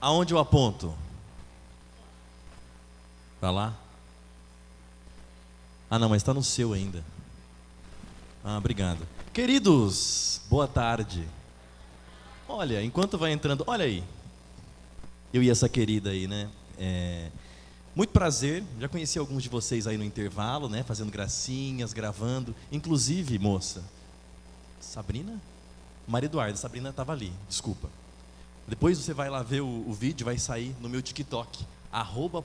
Aonde eu aponto? Para lá? Ah, não, mas está no seu ainda. Ah, obrigado. Queridos, boa tarde. Olha, enquanto vai entrando, olha aí. Eu e essa querida aí, né? Muito prazer, já conheci alguns de vocês aí no intervalo, né? Fazendo gracinhas, gravando. Inclusive, moça, Sabrina? Maria Eduarda, Sabrina estava ali, desculpa. Depois você vai lá ver o vídeo, vai sair no meu TikTok,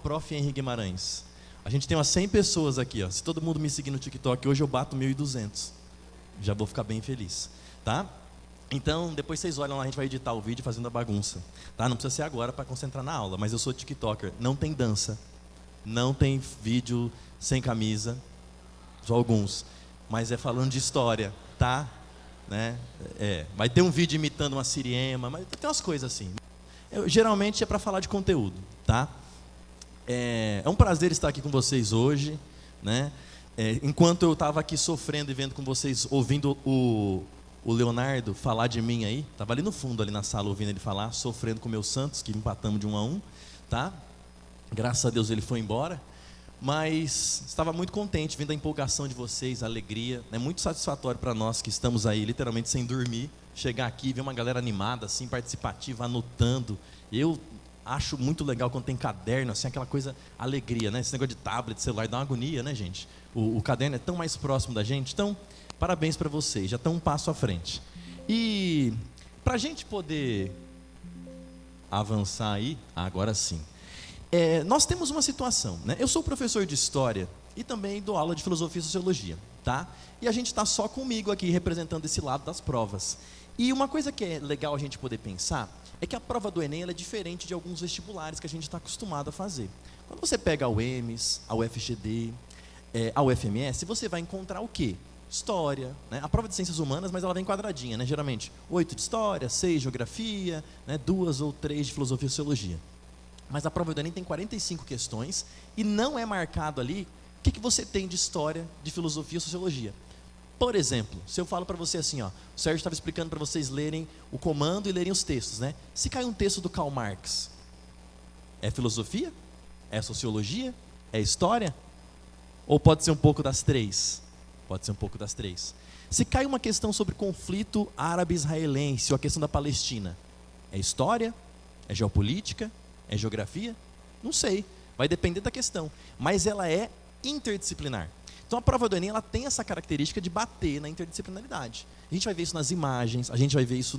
@Prof. Henri Guimarães. A gente tem umas 100 pessoas aqui, ó. Se todo mundo me seguir no TikTok, hoje eu bato 1.200. Já vou ficar bem feliz, tá? Então, depois vocês olham lá, a gente vai editar o vídeo fazendo a bagunça, tá? Não precisa ser agora para concentrar na aula, mas eu sou TikToker. Não tem dança, não tem vídeo sem camisa, só alguns. Mas é falando de história, tá? Né? Vai ter um vídeo imitando uma siriema, mas tem umas coisas assim. Geralmente é para falar de conteúdo, tá? É um prazer estar aqui com vocês hoje, né? Enquanto eu estava aqui sofrendo e vendo com vocês, ouvindo o Leonardo falar de mim aí, estava ali no fundo, ali na sala, ouvindo ele falar, sofrendo com o meu Santos, que empatamos de 1-1, tá? Graças a Deus ele foi embora, mas estava muito contente, vendo a empolgação de vocês, a alegria, é muito satisfatório para nós que estamos aí, literalmente sem dormir, chegar aqui e ver uma galera animada, assim, participativa, anotando. Eu acho muito legal quando tem caderno, assim, aquela coisa, alegria, né? Esse negócio de tablet, celular, dá uma agonia, né, gente? O caderno é tão mais próximo da gente. Então, parabéns para vocês, já estão um passo à frente. E para a gente poder avançar aí, agora sim, nós temos uma situação, né? Eu sou professor de História e também dou aula de Filosofia e Sociologia, tá? E a gente está só comigo aqui, representando esse lado das provas. E uma coisa que é legal a gente poder pensar é que a prova do Enem ela é diferente de alguns vestibulares que a gente está acostumado a fazer. Quando você pega a UEMS, a UFGD, a UFMS, você vai encontrar o quê? História, né? A prova de Ciências Humanas, mas ela vem quadradinha, né? Geralmente 8 de História, 6 de Geografia, né? 2 ou 3 de Filosofia e Sociologia. Mas a prova do Enem tem 45 questões e não é marcado ali o que você tem de História, de Filosofia e Sociologia. Por exemplo, se eu falo para você assim, ó, o Sérgio estava explicando para vocês lerem o comando e lerem os textos, né? Se cai um texto do Karl Marx, é filosofia? É sociologia? É história? Ou pode ser um pouco das três? Pode ser um pouco das três. Se cai uma questão sobre conflito árabe-israelense ou a questão da Palestina, é história? É geopolítica? É geografia? Não sei, vai depender da questão. Mas ela é interdisciplinar. Então a prova do Enem ela tem essa característica de bater na interdisciplinaridade. A gente vai ver isso nas imagens, a gente vai ver isso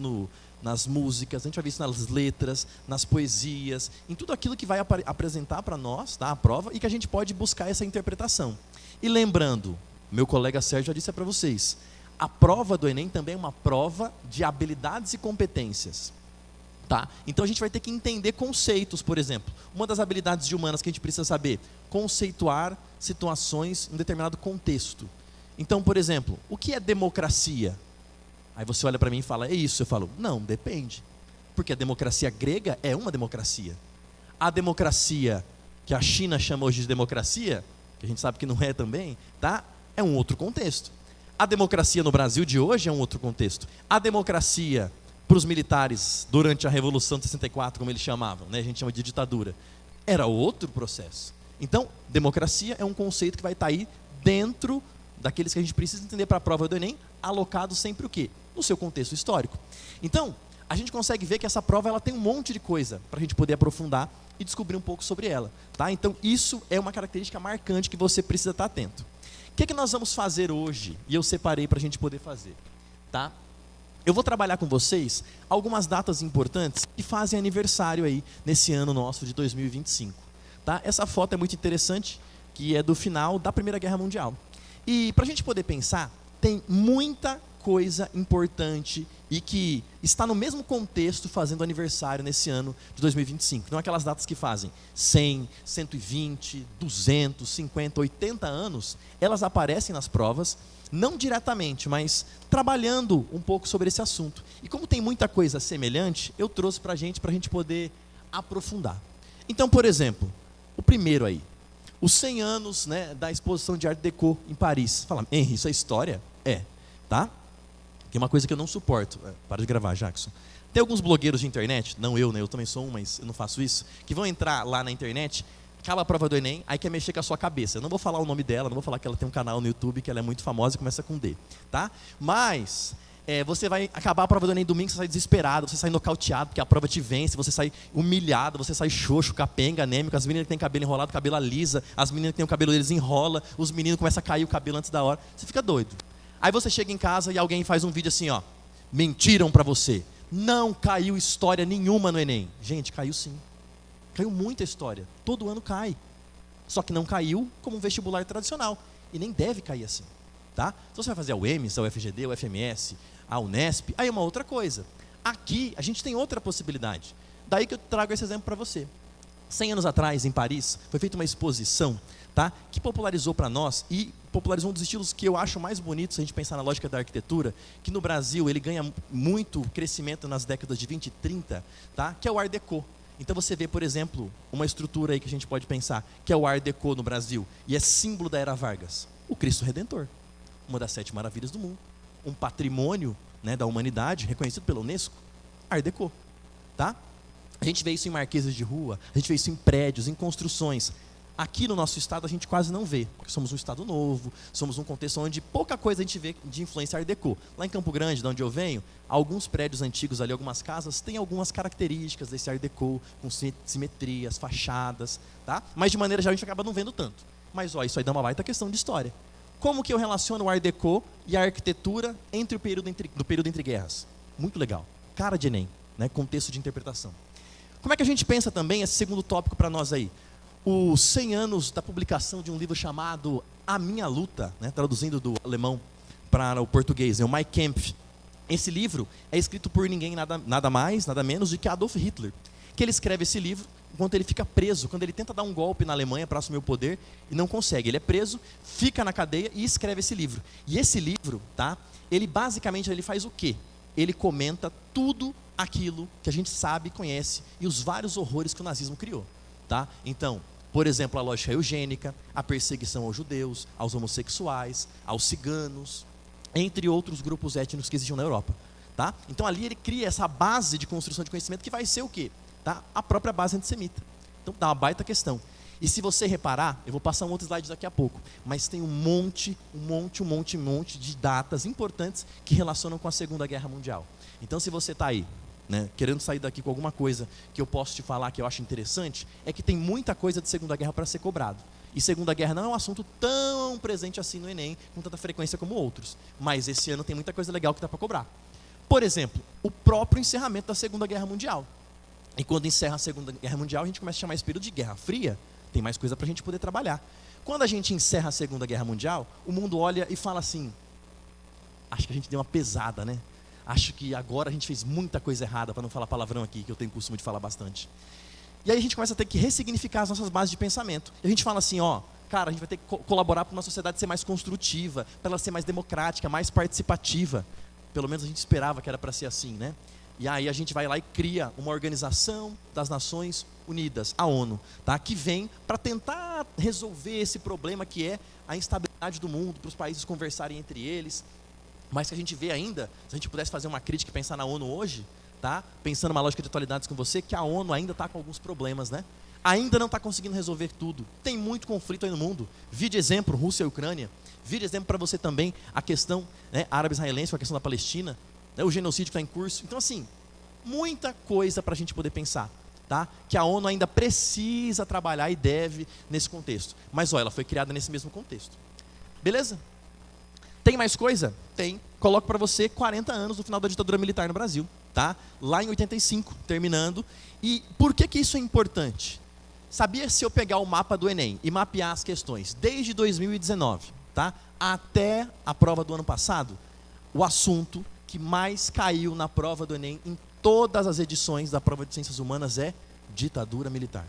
nas músicas, a gente vai ver isso nas letras, nas poesias, em tudo aquilo que vai apresentar para nós, tá, a prova, e que a gente pode buscar essa interpretação. E lembrando, meu colega Sérgio já disse para vocês, a prova do Enem também é uma prova de habilidades e competências. Tá? Então a gente vai ter que entender conceitos, por exemplo. Uma das habilidades de humanas que a gente precisa saber, conceituar situações em um determinado contexto. Então, por exemplo, o que é democracia? Aí você olha para mim e fala, é isso. Eu falo, não, depende. Porque a democracia grega é uma democracia. A democracia que a China chama hoje de democracia, que a gente sabe que não é também, tá? É um outro contexto. A democracia no Brasil de hoje é um outro contexto. A democracia para os militares, durante a Revolução de 64, como eles chamavam, né? A gente chama de ditadura, era outro processo. Então, democracia é um conceito que vai estar aí dentro daqueles que a gente precisa entender para a prova do Enem, alocado sempre o quê? No seu contexto histórico. Então, a gente consegue ver que essa prova ela tem um monte de coisa para a gente poder aprofundar e descobrir um pouco sobre ela. Tá? Então, isso é uma característica marcante que você precisa estar atento. O que nós vamos fazer hoje? E eu separei para a gente poder fazer. Tá? Eu vou trabalhar com vocês algumas datas importantes que fazem aniversário aí nesse ano nosso de 2025. Tá? Essa foto é muito interessante, que é do final da Primeira Guerra Mundial. E para a gente poder pensar, tem muita coisa importante e que está no mesmo contexto fazendo aniversário nesse ano de 2025. Não aquelas datas que fazem 100, 120, 200, 50, 80 anos, elas aparecem nas provas, não diretamente, mas trabalhando um pouco sobre esse assunto. E como tem muita coisa semelhante, eu trouxe para a gente poder aprofundar. Então, por exemplo, o primeiro aí, os 100 anos, né, da exposição de Art Deco em Paris. Fala, Henri, isso é história? É, tá? Tem uma coisa que eu não suporto. Para de gravar, Jackson. Tem alguns blogueiros de internet, não eu, né? Eu também sou um, mas eu não faço isso, que vão entrar lá na internet, acaba a prova do Enem, aí quer mexer com a sua cabeça. Eu não vou falar o nome dela, não vou falar que ela tem um canal no YouTube, que ela é muito famosa e começa com D, tá? Mas você vai acabar a prova do Enem domingo, você sai desesperado, você sai nocauteado, porque a prova te vence, você sai humilhado, você sai xoxo, capenga, anêmico, as meninas que têm cabelo enrolado, cabelo alisa, as meninas que têm o cabelo deles enrola, os meninos começam a cair o cabelo antes da hora, você fica doido. Aí você chega em casa e alguém faz um vídeo assim, ó, mentiram pra você. Não caiu história nenhuma no Enem. Gente, caiu sim. Caiu muita história. Todo ano cai. Só que não caiu como um vestibular tradicional. E nem deve cair assim. Tá? Se você vai fazer a UEMS, a UFGD, a UFMS, a Unesp, aí é uma outra coisa. Aqui, a gente tem outra possibilidade. Daí que eu trago esse exemplo para você. 100 anos atrás, em Paris, foi feita uma exposição, tá, que popularizou para nós e popularizou um dos estilos que eu acho mais bonitos, se a gente pensar na lógica da arquitetura, que no Brasil ele ganha muito crescimento nas décadas de 20 e 30, tá, que é o Art Deco. Então você vê, por exemplo, uma estrutura aí que a gente pode pensar, que é o Art Deco no Brasil, e é símbolo da Era Vargas, o Cristo Redentor, uma das 7 maravilhas do mundo, um patrimônio, né, da humanidade, reconhecido pela Unesco, Art Deco, tá? A gente vê isso em marquesas de rua, a gente vê isso em prédios, em construções. Aqui no nosso estado a gente quase não vê, porque somos um estado novo, somos um contexto onde pouca coisa a gente vê de influência Art Deco. Lá em Campo Grande, de onde eu venho, alguns prédios antigos ali, algumas casas, têm algumas características desse Art Deco, com simetrias, fachadas, tá? Mas de maneira geral a gente acaba não vendo tanto. Mas ó, isso aí dá uma baita questão de história. Como que eu relaciono o Art Deco e a arquitetura entre o período entre guerras? Muito legal. Cara de Enem, né? Contexto de interpretação. Como é que a gente pensa também, esse segundo tópico para nós aí? Os 100 anos da publicação de um livro chamado A Minha Luta, né, traduzindo do alemão para o português, o Mein Kampf. Esse livro é escrito por ninguém, nada mais, nada menos do que Adolf Hitler, que ele escreve esse livro enquanto ele fica preso, quando ele tenta dar um golpe na Alemanha para assumir o poder e não consegue. Ele é preso, fica na cadeia e escreve esse livro. E esse livro, tá, ele basicamente ele faz o quê? Ele comenta tudo aquilo que a gente sabe e conhece e os vários horrores que o nazismo criou. Tá? Então, por exemplo, a lógica eugênica, a perseguição aos judeus, aos homossexuais, aos ciganos, entre outros grupos étnicos que existiam na Europa. Tá? Então ali ele cria essa base de construção de conhecimento que vai ser o quê? Tá? A própria base antissemita. Então dá uma baita questão. E se você reparar, eu vou passar um outro slide daqui a pouco, mas tem um monte de datas importantes que relacionam com a Segunda Guerra Mundial. Então se você está aí, né, querendo sair daqui com alguma coisa que eu posso te falar que eu acho interessante, é que tem muita coisa de Segunda Guerra para ser cobrado. E Segunda Guerra não é um assunto tão presente assim no Enem, com tanta frequência como outros. Mas esse ano tem muita coisa legal que dá para cobrar. Por exemplo, o próprio encerramento da Segunda Guerra Mundial. E quando encerra a Segunda Guerra Mundial, a gente começa a chamar esse período de Guerra Fria. Tem mais coisa para a gente poder trabalhar. Quando a gente encerra a Segunda Guerra Mundial, o mundo olha e fala assim, acho que a gente deu uma pesada, né? Acho que agora a gente fez muita coisa errada, para não falar palavrão aqui, que eu tenho costume de falar bastante. E aí a gente começa a ter que ressignificar as nossas bases de pensamento. E a gente fala assim, ó, cara, a gente vai ter que colaborar para uma sociedade ser mais construtiva, para ela ser mais democrática, mais participativa. Pelo menos a gente esperava que era para ser assim, né? E aí a gente vai lá e cria uma organização das Nações Unidas, a ONU, tá? Que vem para tentar resolver esse problema que é a instabilidade do mundo, para os países conversarem entre eles. Mas que a gente vê ainda, se a gente pudesse fazer uma crítica e pensar na ONU hoje, tá? Pensando numa lógica de atualidades com você, que a ONU ainda está com alguns problemas, né? Ainda não está conseguindo resolver tudo. Tem muito conflito aí no mundo. Vi de exemplo Rússia e Ucrânia. Vi de exemplo para você também a questão, né, árabe-israelense, com a questão da Palestina, né, o genocídio que está em curso. Então, assim, muita coisa para a gente poder pensar, tá? Que a ONU ainda precisa trabalhar e deve nesse contexto. Mas, ó, ela foi criada nesse mesmo contexto. Beleza? Tem mais coisa? Tem. Coloco para você 40 anos do final da ditadura militar no Brasil, tá? Lá em 85, terminando. E por que isso é importante? Sabia, se eu pegar o mapa do Enem e mapear as questões desde 2019, tá? Até a prova do ano passado, o assunto que mais caiu na prova do Enem em todas as edições da prova de Ciências Humanas é ditadura militar.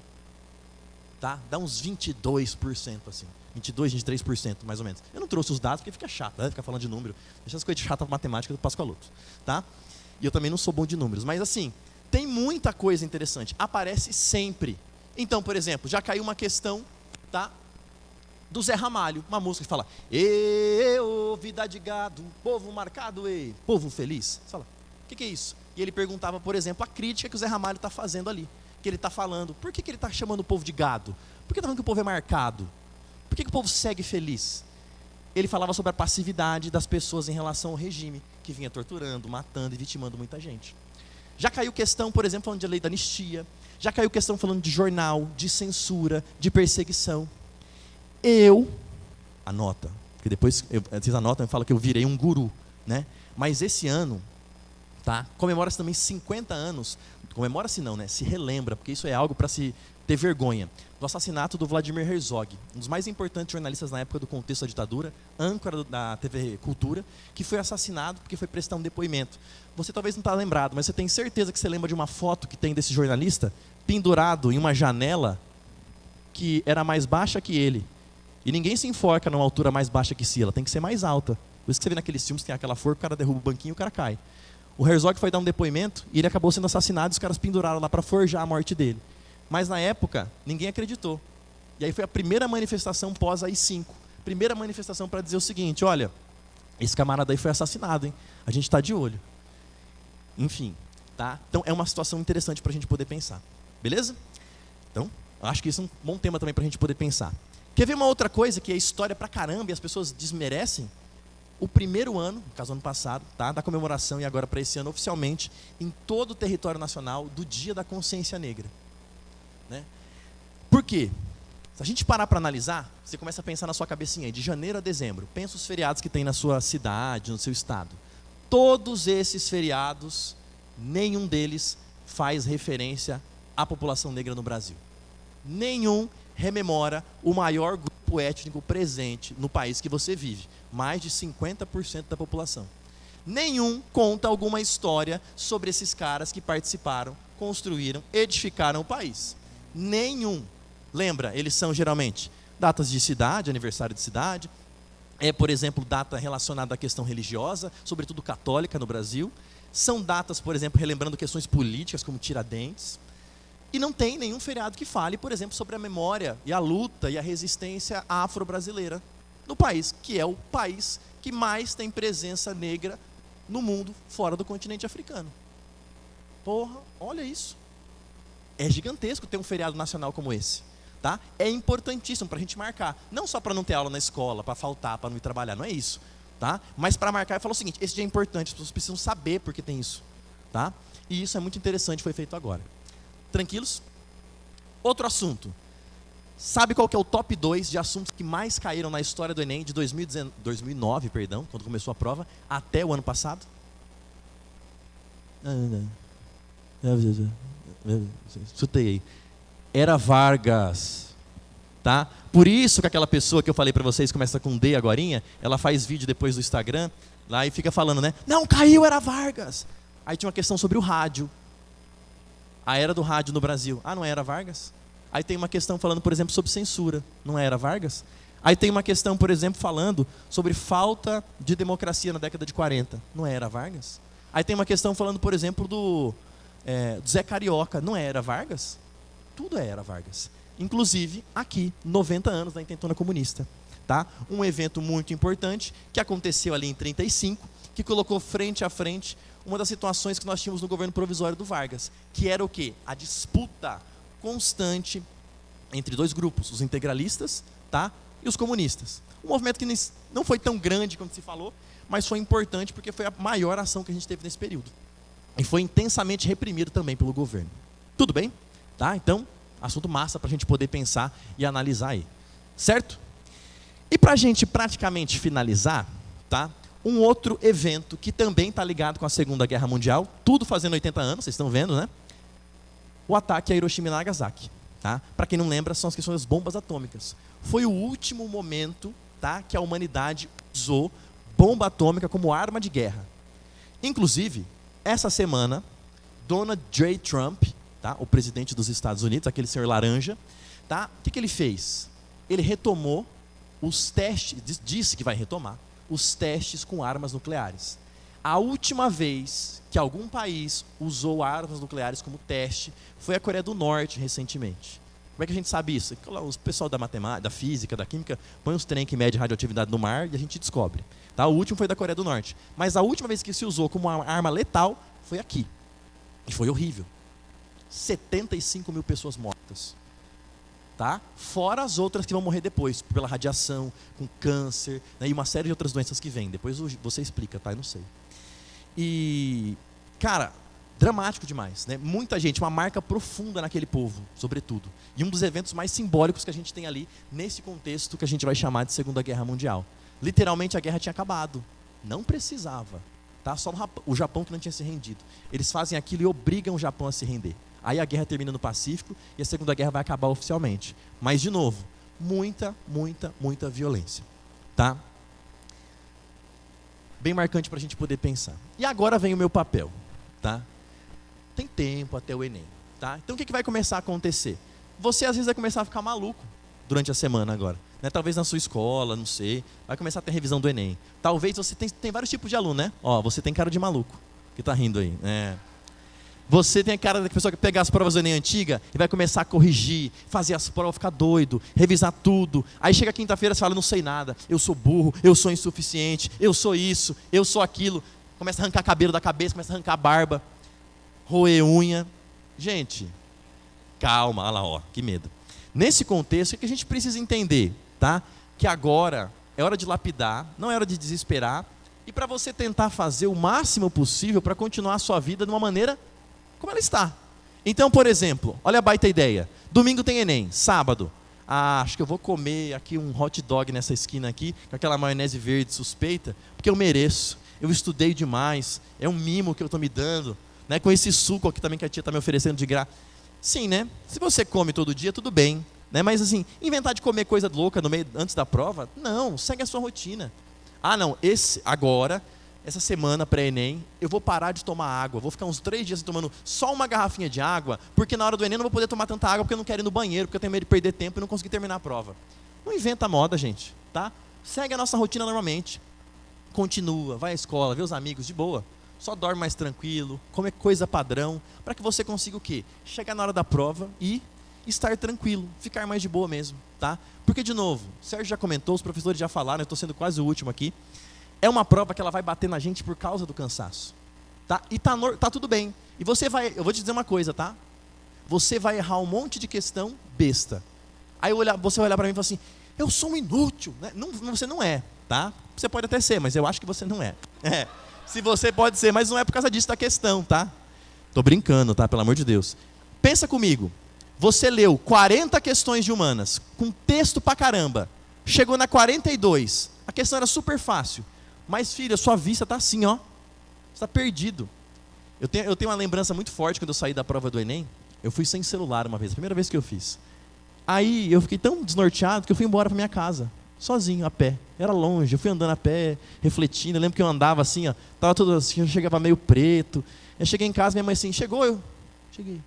Tá? Dá uns 22%, assim. 22, 23%, mais ou menos. Eu não trouxe os dados porque fica chato, né? Ficar falando de número. Deixa as coisas chatas para matemática do Pascoaloto, tá? E eu também não sou bom de números. Mas, assim, tem muita coisa interessante. Aparece sempre. Então, por exemplo, já caiu uma questão, tá? Do Zé Ramalho. Uma música que fala: "Ê, ô, vida de gado, povo marcado, ei, povo feliz." Você fala, O que é isso? E ele perguntava, por exemplo, a crítica que o Zé Ramalho está fazendo ali. Que ele está falando, por que ele está chamando o povo de gado? Por que está falando que o povo é marcado? Por que o povo segue feliz? Ele falava sobre a passividade das pessoas em relação ao regime, que vinha torturando, matando e vitimando muita gente. Já caiu questão, por exemplo, falando de lei da anistia. Já caiu questão falando de jornal, de censura, de perseguição. Anota, porque depois vocês anotam e falam que eu virei um guru, né? Mas esse ano, tá? Comemora-se também 50 anos, comemora-se não, né? Se relembra, porque isso é algo para se ter vergonha, do assassinato do Vladimir Herzog, um dos mais importantes jornalistas na época do contexto da ditadura, âncora da TV Cultura, que foi assassinado porque foi prestar um depoimento. Você talvez não está lembrado, mas você tem certeza que você lembra de uma foto que tem desse jornalista pendurado em uma janela que era mais baixa que ele. E ninguém se enforca numa altura mais baixa que si, ela tem que ser mais alta. Por isso que você vê naqueles filmes que tem aquela forca, o cara derruba o banquinho e o cara cai. O Herzog foi dar um depoimento e ele acabou sendo assassinado e os caras penduraram lá para forjar a morte dele. Mas na época, ninguém acreditou. E aí foi a primeira manifestação pós AI-5. Primeira manifestação para dizer o seguinte, olha, esse camarada aí foi assassinado, hein? A gente está de olho. Enfim, tá? Então é uma situação interessante para a gente poder pensar. Beleza? Então, acho que isso é um bom tema também para a gente poder pensar. Quer ver uma outra coisa que é história pra caramba e as pessoas desmerecem? O primeiro ano, no caso ano passado, tá, da comemoração e agora para esse ano oficialmente, em todo o território nacional, do Dia da Consciência Negra. Né? Por quê? Se a gente parar para analisar, você começa a pensar na sua cabecinha aí, de janeiro a dezembro. Pensa os feriados que tem na sua cidade, no seu estado. Todos esses feriados, nenhum deles faz referência à população negra no Brasil. Nenhum rememora o maior grupo étnico presente no país que você vive. Mais de 50% da população. Nenhum conta alguma história sobre esses caras que participaram, construíram, edificaram o país. Nenhum. Lembra, eles são geralmente datas de cidade, aniversário de cidade. Por exemplo, data relacionada à questão religiosa, sobretudo católica no Brasil. São datas, por exemplo, relembrando questões políticas, como Tiradentes. E não tem nenhum feriado que fale, por exemplo, sobre a memória e a luta e a resistência afro-brasileira no país, que é o país que mais tem presença negra no mundo, fora do continente africano. Porra, olha isso. É gigantesco ter um feriado nacional como esse. Tá? É importantíssimo para a gente marcar. Não só para não ter aula na escola, para faltar, para não ir trabalhar, não é isso. Tá? Mas para marcar e falar o seguinte, esse dia é importante, as pessoas precisam saber por que tem isso. Tá? E isso é muito interessante, foi feito agora. Tranquilos? Outro assunto. Sabe qual que é o top 2 de assuntos que mais caíram na história do Enem de 2009, quando começou a prova, até o ano passado? Chutei aí. Era Vargas. Tá? Por isso que aquela pessoa que eu falei para vocês, começa com D agorinha, ela faz vídeo depois do Instagram, lá e fica falando, né? Não, caiu, era Vargas. Aí tinha uma questão sobre o rádio. A era do rádio no Brasil. Ah, não era Vargas? Aí tem uma questão falando, por exemplo, sobre censura. Não era Vargas? Aí tem uma questão, por exemplo, falando sobre falta de democracia na década de 40. Não era Vargas? Aí tem uma questão falando, por exemplo, do Zé Carioca. Não era Vargas? Tudo era Vargas. Inclusive, aqui, 90 anos da Intentona Comunista. Tá? Um evento muito importante que aconteceu ali em 1935, que colocou frente a frente uma das situações que nós tínhamos no governo provisório do Vargas, que era o quê? A disputa constante entre dois grupos, os integralistas, tá? E os comunistas. Um movimento que não foi tão grande quanto se falou, mas foi importante porque foi a maior ação que a gente teve nesse período. E foi intensamente reprimido também pelo governo. Tudo bem? Tá? Então, assunto massa para a gente poder pensar e analisar aí. Certo? E para a gente praticamente finalizar, tá? Um outro evento que também está ligado com a Segunda Guerra Mundial, tudo fazendo 80 anos, vocês estão vendo, né? O ataque a Hiroshima e Nagasaki. Tá? Para quem não lembra, são as questões das bombas atômicas. Foi o último momento, tá, que a humanidade usou bomba atômica como arma de guerra. Inclusive, essa semana, Donald J. Trump, tá, o presidente dos Estados Unidos, aquele senhor laranja, tá, o que ele fez? Ele retomou os testes, disse que vai retomar, os testes com armas nucleares. A última vez que algum país usou armas nucleares como teste foi a Coreia do Norte, recentemente. Como é que a gente sabe isso? O pessoal da matemática, da física, da química, põe uns trem que mede radioatividade no mar e a gente descobre. Tá? O último foi da Coreia do Norte. Mas a última vez que se usou como uma arma letal foi aqui. E foi horrível. 75 mil pessoas mortas. Tá? Fora as outras que vão morrer depois, pela radiação, com câncer, né? E uma série de outras doenças que vêm. Depois você explica, tá? Eu não sei. E, cara, dramático demais, né? Muita gente, uma marca profunda naquele povo, sobretudo. E um dos eventos mais simbólicos que a gente tem ali, nesse contexto que a gente vai chamar de Segunda Guerra Mundial. Literalmente a guerra tinha acabado. Não precisava. Tá? Só o Japão que não tinha se rendido. Eles fazem aquilo e obrigam o Japão a se render. Aí a guerra termina no Pacífico e a Segunda Guerra vai acabar oficialmente. Mas, de novo, muita violência. Tá? Bem marcante para a gente poder pensar. E agora vem o meu papel. Tá? Tem tempo até o Enem. Tá? Então o que vai começar a acontecer? Você às vezes vai começar a ficar maluco durante a semana agora. Né? Talvez na sua escola, não sei. Vai começar a ter revisão do Enem. Talvez você tem vários tipos de aluno, né? Ó, você tem cara de maluco, que está rindo aí. Você tem a cara da pessoa que pega as provas do Enem antiga e vai começar a corrigir, fazer as provas, ficar doido, revisar tudo. Aí chega quinta-feira e fala, não sei nada, eu sou burro, eu sou insuficiente, eu sou isso, eu sou aquilo. Começa a arrancar cabelo da cabeça, começa a arrancar barba, roer unha. Gente, calma, olha lá, ó, que medo. Nesse contexto, o que a gente precisa entender, tá? Que agora é hora de lapidar, não é hora de desesperar, e para você tentar fazer o máximo possível para continuar a sua vida de uma maneira como ela está. Então, por exemplo, olha a baita ideia. Domingo tem Enem, sábado. Acho que eu vou comer aqui um hot dog nessa esquina aqui, com aquela maionese verde suspeita, porque eu mereço. Eu estudei demais, é um mimo que eu estou me dando, né? Com esse suco aqui também que a tia está me oferecendo de graça. Sim, né? Se você come todo dia, tudo bem. Né? Mas assim, inventar de comer coisa louca no meio, antes da prova, não, segue a sua rotina. Ah, não, essa semana pré-Enem, eu vou parar de tomar água, vou ficar uns 3 dias tomando só uma garrafinha de água, porque na hora do Enem eu não vou poder tomar tanta água, porque eu não quero ir no banheiro, porque eu tenho medo de perder tempo e não conseguir terminar a prova. Não inventa moda, gente, tá? Segue a nossa rotina normalmente. Continua, vai à escola, vê os amigos de boa. Só dorme mais tranquilo, come coisa padrão, para que você consiga o quê? Chegar na hora da prova e estar tranquilo, ficar mais de boa mesmo, tá? Porque, de novo, o Sérgio já comentou, os professores já falaram, eu estou sendo quase o último aqui, é uma prova que ela vai bater na gente por causa do cansaço, tá? E tá tudo bem. E eu vou te dizer uma coisa, tá? Você vai errar um monte de questão besta. Aí você vai olhar para mim e falar assim, eu sou um inútil, né? Não, você não é, tá? Você pode até ser, mas eu acho que você não é. Se você pode ser, mas não é por causa disso da questão, tá? Tô brincando, tá? Pelo amor de Deus. Pensa comigo. Você leu 40 questões de humanas, com texto pra caramba. Chegou na 42. A questão era super fácil. Mas, filho, a sua vista está assim, ó. Você está perdido. Eu tenho uma lembrança muito forte quando eu saí da prova do Enem. Eu fui sem celular uma vez, a primeira vez que eu fiz. Aí eu fiquei tão desnorteado que eu fui embora para minha casa, sozinho, a pé. Era longe, eu fui andando a pé, refletindo. Eu lembro que eu andava assim, ó. Tava tudo assim, eu chegava meio preto. Eu cheguei em casa, minha mãe assim, chegou? Eu cheguei.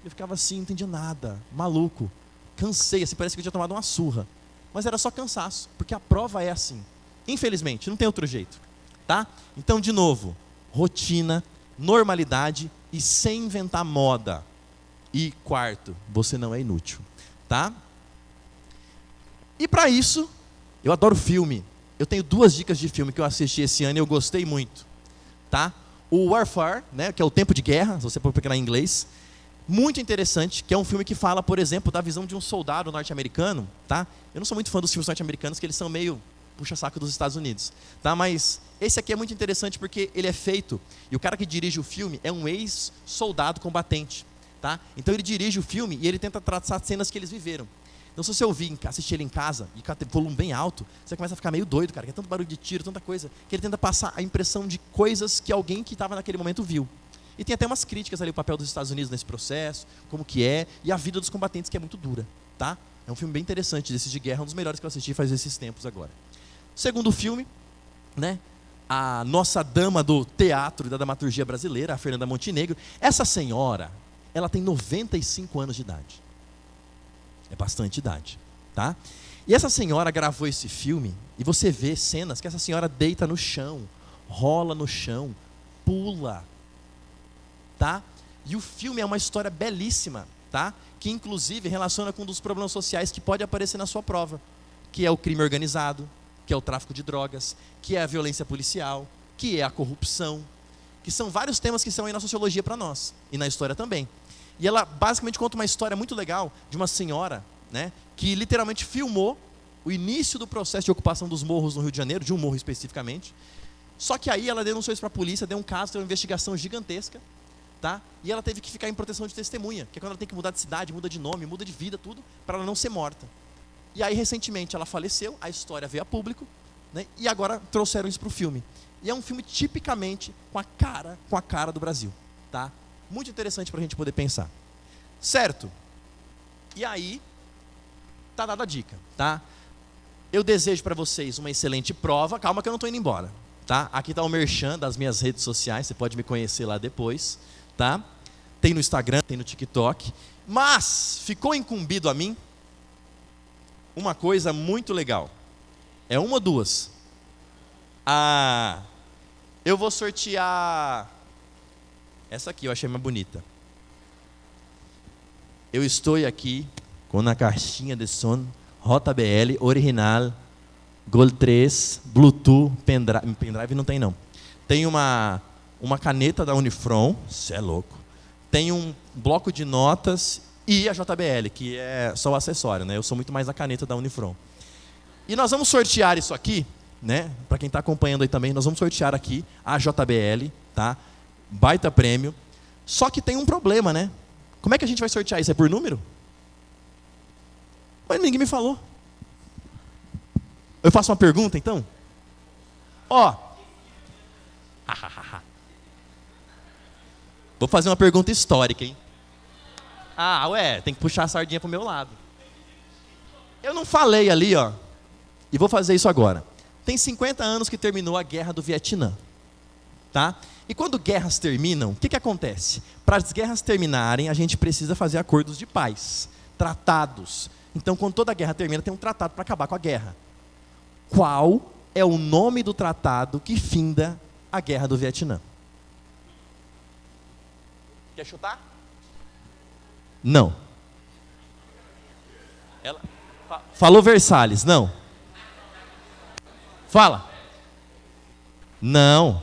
Eu ficava assim, não entendia nada, maluco. Cansei, assim, parece que eu tinha tomado uma surra. Mas era só cansaço, porque a prova é assim. Infelizmente, não tem outro jeito, tá? Então, de novo, rotina, normalidade e sem inventar moda. E quarto, você não é inútil, tá? E para isso, eu adoro filme. Eu tenho 2 dicas de filme que eu assisti esse ano e eu gostei muito, tá? O Warfare, né, que é o Tempo de Guerra, se você for procurar em inglês, muito interessante, que é um filme que fala, por exemplo, da visão de um soldado norte-americano, tá? Eu não sou muito fã dos filmes norte-americanos, que eles são meio puxa-saco dos Estados Unidos, tá? Mas esse aqui é muito interessante porque ele é feito, e o cara que dirige o filme é um ex-soldado combatente, tá? Então ele dirige o filme e ele tenta traçar cenas que eles viveram. Então se você assistir ele em casa, e com o volume bem alto, você começa a ficar meio doido, cara, que é tanto barulho de tiro, tanta coisa, que ele tenta passar a impressão de coisas que alguém que estava naquele momento viu. E tem até umas críticas ali, o papel dos Estados Unidos nesse processo, como que é, e a vida dos combatentes, que é muito dura, tá? É um filme bem interessante, desses de guerra, um dos melhores que eu assisti faz esses tempos agora. Segundo filme, né? A nossa dama do teatro e da dramaturgia brasileira, a Fernanda Montenegro. Essa senhora, ela tem 95 anos de idade. É bastante idade, tá? E essa senhora gravou esse filme, e você vê cenas que essa senhora deita no chão, rola no chão, pula, tá? E o filme é uma história belíssima, tá? Que inclusive relaciona com um dos problemas sociais que pode aparecer na sua prova, que é o crime organizado, que é o tráfico de drogas, que é a violência policial, que é a corrupção, que são vários temas que são aí na sociologia para nós, e na história também. E ela basicamente conta uma história muito legal de uma senhora, né, que literalmente filmou o início do processo de ocupação dos morros no Rio de Janeiro, de um morro especificamente. Só que aí ela denunciou isso para a polícia, deu um caso, deu uma investigação gigantesca, tá? E ela teve que ficar em proteção de testemunha, que é quando ela tem que mudar de cidade, muda de nome, muda de vida, tudo, para ela não ser morta. E aí, recentemente, ela faleceu, a história veio a público, né? E agora trouxeram isso para o filme. E é um filme tipicamente com a cara do Brasil, tá? Muito interessante para a gente poder pensar. Certo? E aí, tá dada a dica, tá? Eu desejo para vocês uma excelente prova. Calma que eu não estou indo embora, tá? Aqui está o merchan das minhas redes sociais, você pode me conhecer lá depois, tá? Tem no Instagram, tem no TikTok. Mas ficou incumbido a mim uma coisa muito legal. É uma ou duas? Eu vou sortear essa aqui, eu achei mais bonita. Eu estou aqui com uma caixinha de som JBL original, Gold 3, Bluetooth, pendrive não tem não. Tem uma caneta da Unifron, cê é louco. Tem um bloco de notas e a JBL, que é só o acessório, né? Eu sou muito mais a caneta da Unifron. E nós vamos sortear isso aqui, né? Para quem está acompanhando aí também, nós vamos sortear aqui a JBL, tá? Baita prêmio. Só que tem um problema, né? Como é que a gente vai sortear isso? É por número? Mas ninguém me falou. Eu faço uma pergunta, então? Ó. Vou fazer uma pergunta histórica, hein? Tem que puxar a sardinha pro meu lado. Eu não falei ali, ó. E vou fazer isso agora. Tem 50 anos que terminou a Guerra do Vietnã. Tá? E quando guerras terminam, o que acontece? Para as guerras terminarem, a gente precisa fazer acordos de paz, tratados. Então, quando toda a guerra termina, tem um tratado para acabar com a guerra. Qual é o nome do tratado que finda a Guerra do Vietnã? Quer chutar? Não. Ela falou Versalhes, não. Fala. Não.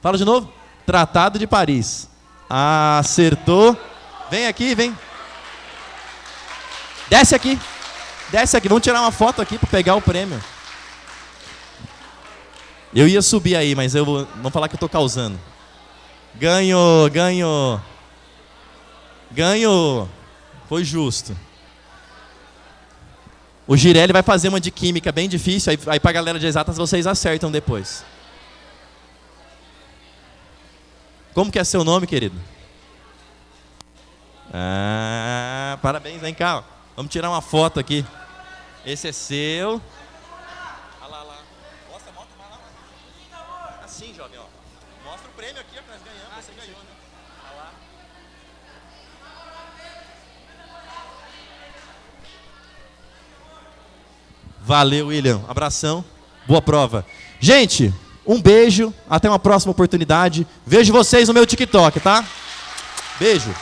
Fala de novo. Tratado de Paris. Acertou. Vem aqui, vem. Desce aqui. Desce aqui. Vamos tirar uma foto aqui para pegar o prêmio. Eu ia subir aí, mas vamos falar que eu estou causando. Ganhou. Foi justo. O Girelli vai fazer uma de química bem difícil, aí para a galera de exatas vocês acertam depois. Como que é seu nome, querido? Parabéns, vem cá. Ó. Vamos tirar uma foto aqui. Esse é seu. Olha lá. Mostra, vai lá. Assim, jovem, ó. Mostra o prêmio aqui, ó, que nós ganhamos. Você ganhou, né? Olha lá. Valeu, William. Abração. Boa prova. Gente, um beijo. Até uma próxima oportunidade. Vejo vocês no meu TikTok, tá? Beijo.